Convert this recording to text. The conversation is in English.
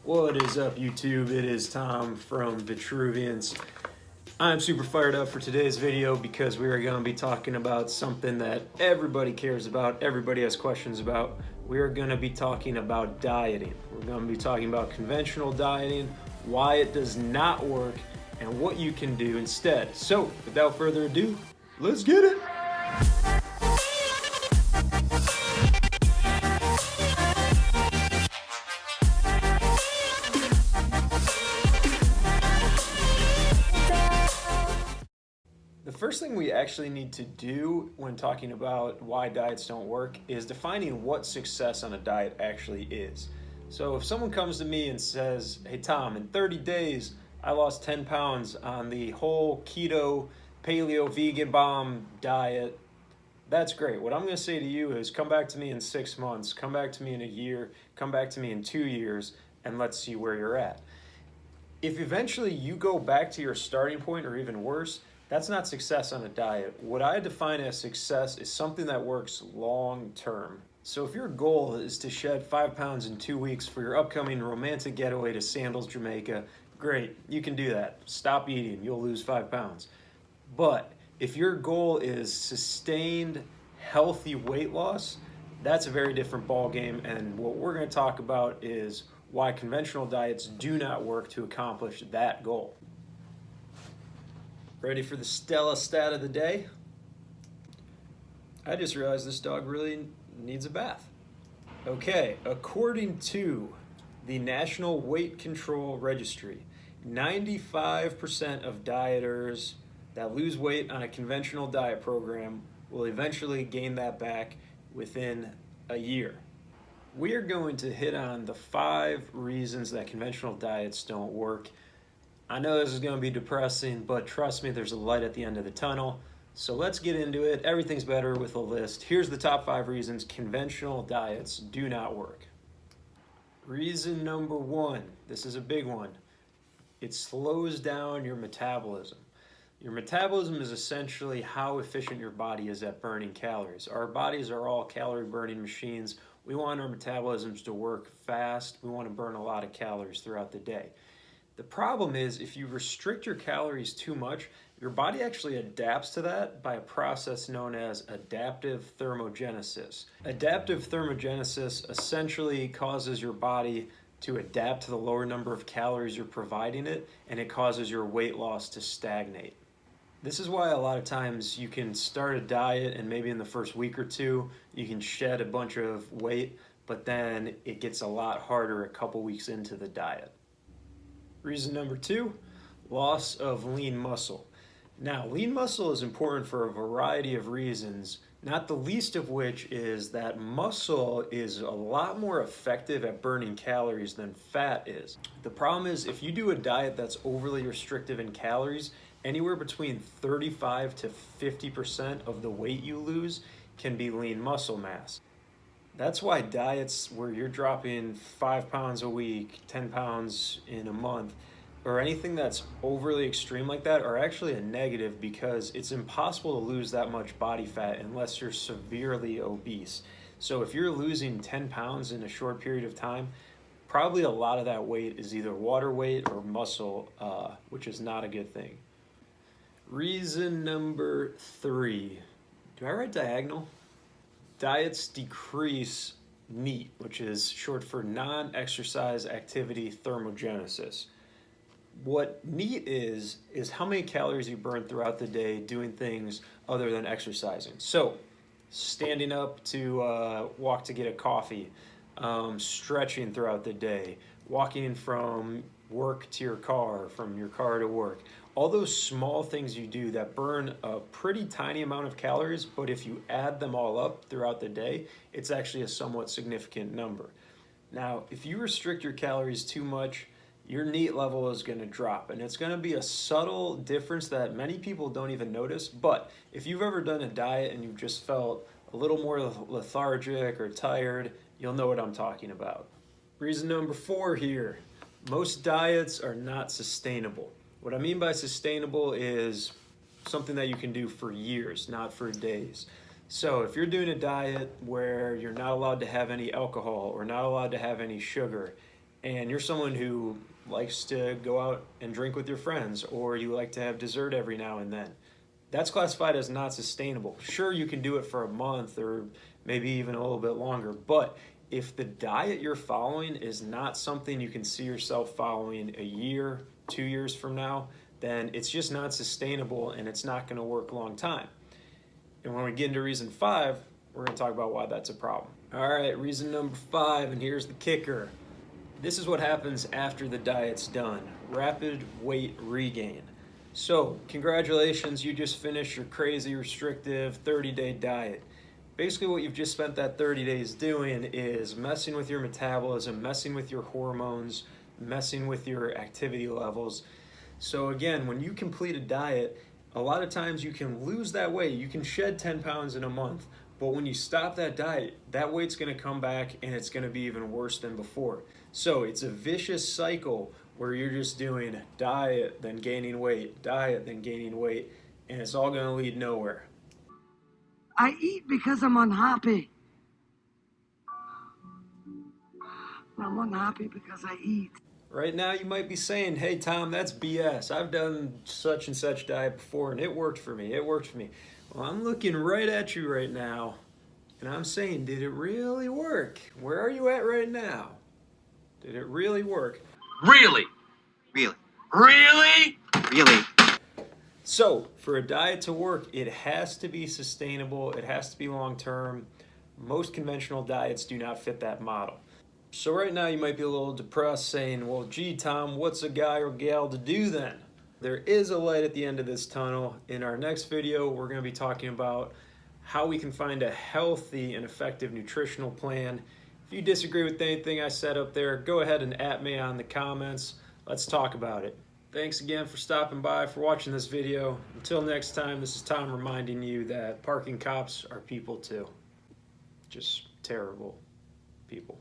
What is up, YouTube? It is Tom from Vitruviance. I'm super fired up for today's video because we are going to be talking about something that everybody cares about, everybody has questions about. We are going to be talking about dieting. We're going to be talking about conventional dieting, why it does not work, and what you can do instead. So, without further ado, let's get it! The first thing we actually need to do when talking about why diets don't work is defining what success on a diet actually is. So if someone comes to me and says, hey Tom, in 30 days I lost 10 pounds on the whole keto, paleo, vegan bomb diet, that's great. What I'm going to say to you is come back to me in 6 months, come back to me in a year, come back to me in 2 years, and let's see where you're at. If eventually you go back to your starting point or even worse, that's not success on a diet. What I define as success is something that works long term. So if your goal is to shed 5 pounds in 2 weeks for your upcoming romantic getaway to Sandals, Jamaica, great, you can do that. Stop eating, you'll lose 5 pounds. But if your goal is sustained, healthy weight loss, that's a very different ballgame. And what we're going to talk about is why conventional diets do not work to accomplish that goal. Ready for the Stella stat of the day? I just realized this dog really needs a bath. Okay, according to the National Weight Control Registry, 95% of dieters that lose weight on a conventional diet program will eventually gain that back within a year. We are going to hit on the 5 reasons that conventional diets don't work. I know this is going to be depressing, but trust me, there's a light at the end of the tunnel. So let's get into it. Everything's better with a list. Here's the top 5 reasons conventional diets do not work. Reason number 1, this is a big one. It slows down your metabolism. Your metabolism is essentially how efficient your body is at burning calories. Our bodies are all calorie burning machines. We want our metabolisms to work fast. We want to burn a lot of calories throughout the day. The problem is if you restrict your calories too much, your body actually adapts to that by a process known as adaptive thermogenesis. Adaptive thermogenesis essentially causes your body to adapt to the lower number of calories you're providing it, and it causes your weight loss to stagnate. This is why a lot of times you can start a diet and maybe in the first week or two you can shed a bunch of weight, but then it gets a lot harder a couple weeks into the diet. Reason number 2, loss of lean muscle. Now, lean muscle is important for a variety of reasons, not the least of which is that muscle is a lot more effective at burning calories than fat is. The problem is if you do a diet that's overly restrictive in calories, anywhere between 35 to 50% of the weight you lose can be lean muscle mass. That's why diets where you're dropping 5 pounds a week, 10 pounds in a month, or anything that's overly extreme like that are actually a negative because it's impossible to lose that much body fat unless you're severely obese. So if you're losing 10 pounds in a short period of time, probably a lot of that weight is either water weight or muscle, which is not a good thing. Reason number 3. Do I write diagonal? Diets decrease NEAT, which is short for non-exercise activity thermogenesis. What NEAT is how many calories you burn throughout the day doing things other than exercising. So, standing up to walk to get a coffee, stretching throughout the day, walking from work to your car, from your car to work. All those small things you do that burn a pretty tiny amount of calories, but if you add them all up throughout the day, it's actually a somewhat significant number. Now, if you restrict your calories too much, your NEAT level is going to drop, and it's going to be a subtle difference that many people don't even notice. But if you've ever done a diet and you've just felt a little more lethargic or tired, you'll know what I'm talking about. Reason number 4 here, most diets are not sustainable. What I mean by sustainable is something that you can do for years, not for days. So if you're doing a diet where you're not allowed to have any alcohol or not allowed to have any sugar, and you're someone who likes to go out and drink with your friends, or you like to have dessert every now and then, that's classified as not sustainable. Sure, you can do it for a month or maybe even a little bit longer, but if the diet you're following is not something you can see yourself following a year, 2 years from now, then it's just not sustainable and it's not going to work a long time. And when we get into reason 5, we're going to talk about why that's a problem. All right, reason number 5, and here's the kicker. This is what happens after the diet's done. Rapid weight regain. So, congratulations, you just finished your crazy restrictive 30-day diet. Basically what you've just spent that 30 days doing is messing with your metabolism, messing with your hormones, messing with your activity levels. So again, when you complete a diet, a lot of times you can lose that weight. You can shed 10 pounds in a month, but when you stop that diet, that weight's gonna come back and it's gonna be even worse than before. So it's a vicious cycle where you're just doing diet, then gaining weight, diet, then gaining weight, and it's all gonna lead nowhere. I eat because I'm unhappy. I'm unhappy because I eat. Right now you might be saying, hey Tom, that's BS. I've done such and such diet before and it worked for me, it worked for me. Well, I'm looking right at you right now and I'm saying, did it really work? Where are you at right now? Did it really work? Really? Really? Really? Really? So, for a diet to work, it has to be sustainable, it has to be long-term. Most conventional diets do not fit that model. So right now you might be a little depressed saying, well, gee, Tom, what's a guy or gal to do then? There is a light at the end of this tunnel. In our next video, we're going to be talking about how we can find a healthy and effective nutritional plan. If you disagree with anything I said up there, go ahead and @ me on the comments. Let's talk about it. Thanks again for stopping by, for watching this video. Until next time, this is Tom reminding you that parking cops are people too. Just terrible people.